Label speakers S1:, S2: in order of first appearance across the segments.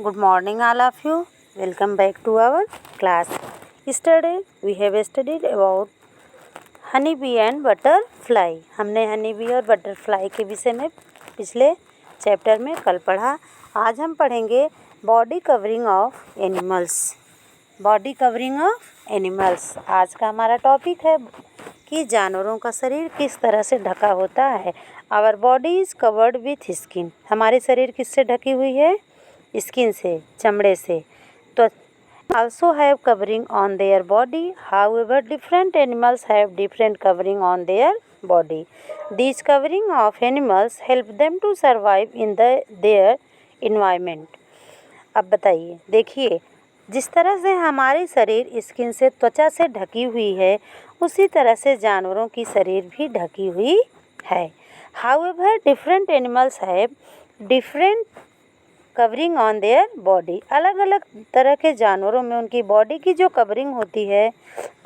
S1: Good morning, all of you. Welcome back to our class. Yesterday we have studied about honeybee and butterfly. हमने honeybee और butterfly के विषय में पिछले chapter में कल पढ़ा. आज हम पढ़ेंगे body covering of animals. Body covering of animals आज का हमारा टॉपिक है कि जानवरों का शरीर किस तरह से ढका होता है. Our body is covered with skin. हमारे शरीर किससे ढकी हुई है? स्किन से, चमड़े से. तो also have covering on their body. However, different animals have different covering on their body. These covering of animals help them to survive in their environment. अब बताइए, देखिए, जिस तरह से हमारे शरीर स्किन से, त्वचा से ढकी हुई है, उसी तरह से जानवरों की शरीर भी ढकी हुई है. However, different animals have different covering on their body. अलग अलग तरह के जानवरों में उनकी बॉडी की जो कवरिंग होती है,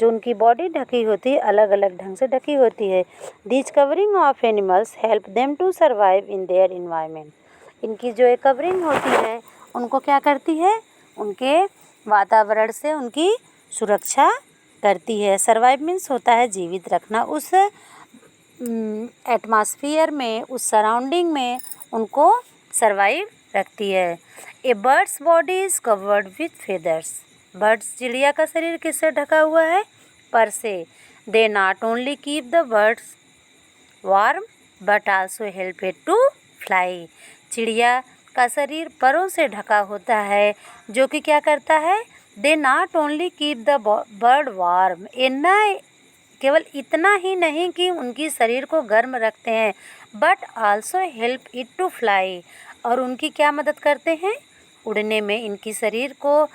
S1: जो उनकी बॉडी ढकी होती है, अलग अलग ढंग से ढकी होती है. This covering of animals help them to survive in their environment. इनकी जो एक कवरिंग होती है, उनको क्या करती है? उनके वातावरण से उनकी सुरक्षा करती है. सर्वाइव मीन्स होता है जीवित रखना. उस एटमॉस्फेयर में, उस सराउंडिंग में उनको सर्वाइव रखती है. A bird's body is covered with feathers. Birds, चिड़िया का शरीर किससे ढका हुआ है? पर से. They not only keep the birds warm but also help it to fly. चिड़िया का शरीर परों से ढका होता है, जो कि क्या करता है? दे not only keep the bird warm. केवल इतना ही नहीं कि उनकी शरीर को गर्म रखते हैं, but also help it to fly. और उनकी क्या मदद करते हैं? उड़ने में. इनकी शरीर को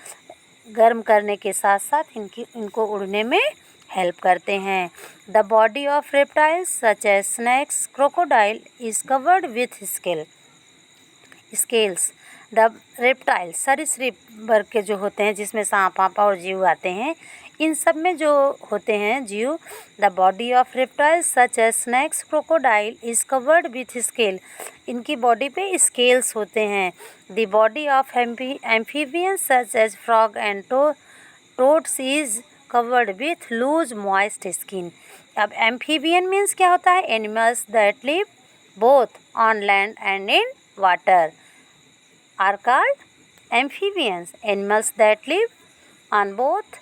S1: गर्म करने के साथ साथ इनको उड़ने में हेल्प करते हैं. The body of reptiles such as snakes, crocodile is covered with scales. The reptile, सरीसृप वर्ग के जो होते हैं, जिसमें सांप, आंपा और जीव आते हैं, इन सब में जो होते हैं जीव, the body of reptiles such as snakes, crocodile is covered with scale. इनकी बॉडी पे स्केल्स होते हैं. The body of amphibians such as frog and toads is covered with loose moist skin. अब एम्फीबियन मीन्स क्या होता है? Animals that live both on land and in water are called amphibians. Animals that live on both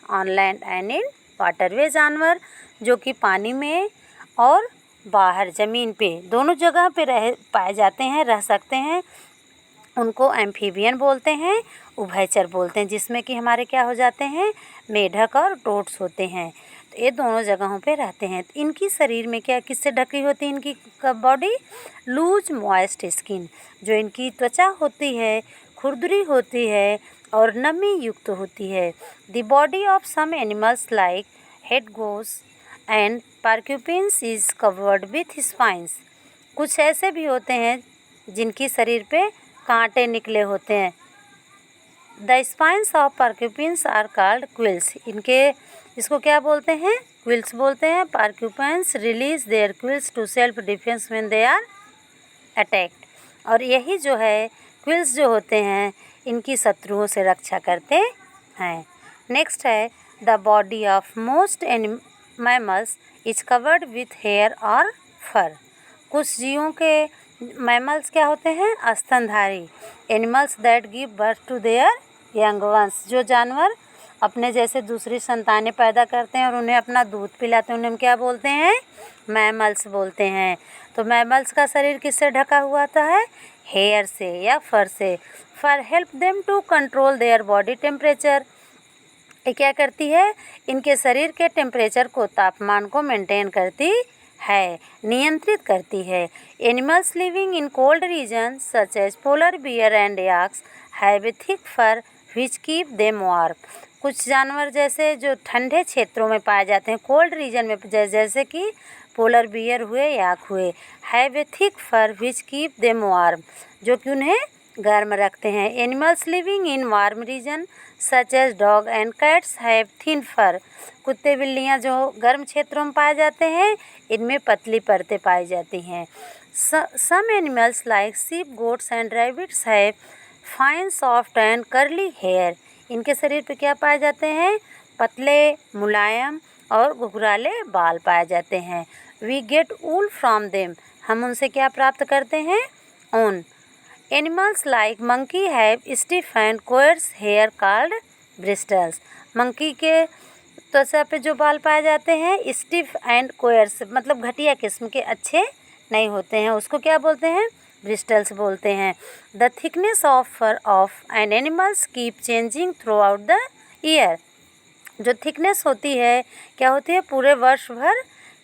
S1: on land and in water. वे जानवर जो कि पानी में और बाहर ज़मीन पे दोनों जगह पे पाए जाते हैं, रह सकते हैं, उनको एम्फीबियन बोलते हैं, उभयचर बोलते हैं, जिसमें कि हमारे क्या हो जाते हैं? मेढक और टोड्स होते हैं. तो ये दोनों जगहों पे रहते हैं. तो इनकी शरीर में क्या, किससे ढकी होती है इनकी बॉडी? Loose moist skin. जो इनकी त्वचा होती है, खुरदरी होती है और नमी युक्त होती है. The body of some animals like hedgehogs and porcupines is covered with spines. कुछ ऐसे भी होते हैं जिनकी शरीर पे कांटे निकले होते हैं. The spines of porcupines are called quills. इसको क्या बोलते हैं? क्विल्स बोलते हैं. Porcupines release their quills to self defence when they are attacked. और यही जो है क्विल्स जो होते हैं, इनकी शत्रुओं से रक्षा करते हैं. नेक्स्ट है the body of most mammals is covered with hair और फर. कुछ जीवों के मैमल्स क्या होते हैं? स्तनधारी. Animals that give birth to their young ones. जो जानवर अपने जैसे दूसरी संतानें पैदा करते हैं और उन्हें अपना दूध पिलाते हैं, उन्हें हम क्या बोलते हैं? मैमल्स बोलते हैं. तो मैमल्स का शरीर किससे ढका हुआ होता है? हेयर से या फर से. Fur help them to control their body temperature. ये क्या करती है? इनके शरीर के टेम्परेचर को, तापमान को मेंटेन करती है, नियंत्रित करती है. Animals living in cold region such as polar bear and yaks have a thick fur which keep them warm. कुछ जानवर जैसे जो ठंडे क्षेत्रों में पाए जाते हैं, कोल्ड रीजन में, जैसे कि पोलर बियर हुए, याक हुए, have a thick fur which keep them warm, जो कि उन्हें गर्म रखते हैं. Animals living in warm region such as dog and cats have thin fur. कुत्ते बिल्लियाँ जो गर्म क्षेत्रों में पाए जाते हैं, इनमें पतली परतें पाई जाती हैं. Some animals like sheep, goats and rabbits have fine soft and curly hair. इनके शरीर पे क्या पाए जाते हैं? पतले, मुलायम और घुघराले बाल पाए जाते हैं। We get wool from them. हम उनसे क्या प्राप्त करते हैं? ऊन। Animals like monkey have stiff and coarse hair called bristles. Monkey के त्वचा पे जो बाल पाए जाते हैं स्टिफ एंड कोयर्स, मतलब घटिया किस्म के, अच्छे नहीं होते हैं, उसको क्या बोलते हैं? ब्रिस्टल्स बोलते हैं। The thickness of fur of an animals keep changing throughout the year. जो थिकनेस होती है, क्या होती है? पूरे वर्ष भर।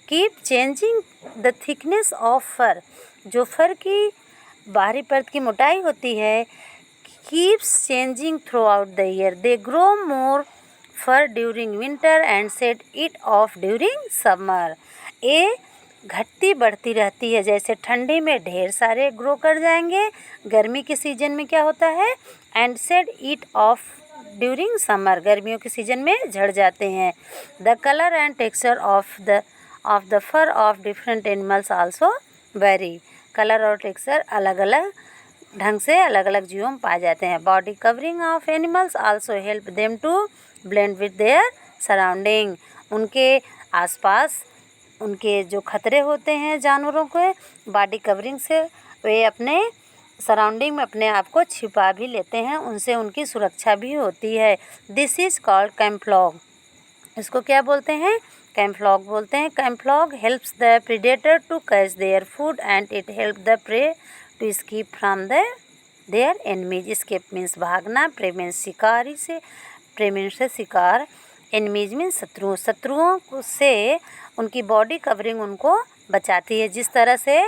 S1: Keep changing the thickness of fur, जो फर की बाहरी परत की मोटाई होती है, keeps changing throughout the year. They grow more fur during winter and set it off during summer. ये घटती बढ़ती रहती है, जैसे ठंडी में ढेर सारे ग्रो कर जाएंगे, गर्मी के सीजन में क्या होता है? And set it off during summer, गर्मियों के सीजन में झड़ जाते हैं। The colour and texture of the fur of different animals also vary. Colour और टेक्सचर अलग अलग ढंग से अलग अलग जीवों में पाए जाते हैं। Body covering of animals also help them to blend with their surrounding. उनके आसपास उनके जो खतरे होते हैं जानवरों के, बॉडी कवरिंग से वे अपने सराउंडिंग में अपने आप को छिपा भी लेते हैं, उनसे उनकी सुरक्षा भी होती है। This is called camouflage. इसको क्या बोलते हैं? कैम्फ्लॉग बोलते हैं। Camouflage helps the predator to catch their food and it help the prey to escape from their enemies. Escape means भागना, प्रे मीन्स शिकारी से, प्रे मीन्स से शिकार, एनिमीज मीन्स शत्रुओं से उनकी बॉडी कवरिंग उनको बचाती है। जिस तरह से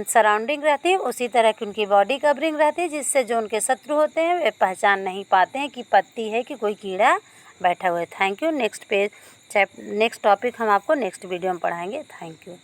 S1: सराउंडिंग रहती है उसी तरह की उनकी बॉडी कवरिंग रहती है, जिससे जो उनके शत्रु होते हैं वे पहचान नहीं पाते हैं कि पत्ती है कि कोई कीड़ा बैठा हुआ है। Thank you. नेक्स्ट टॉपिक हम आपको नेक्स्ट वीडियो में पढ़ाएंगे। Thank you.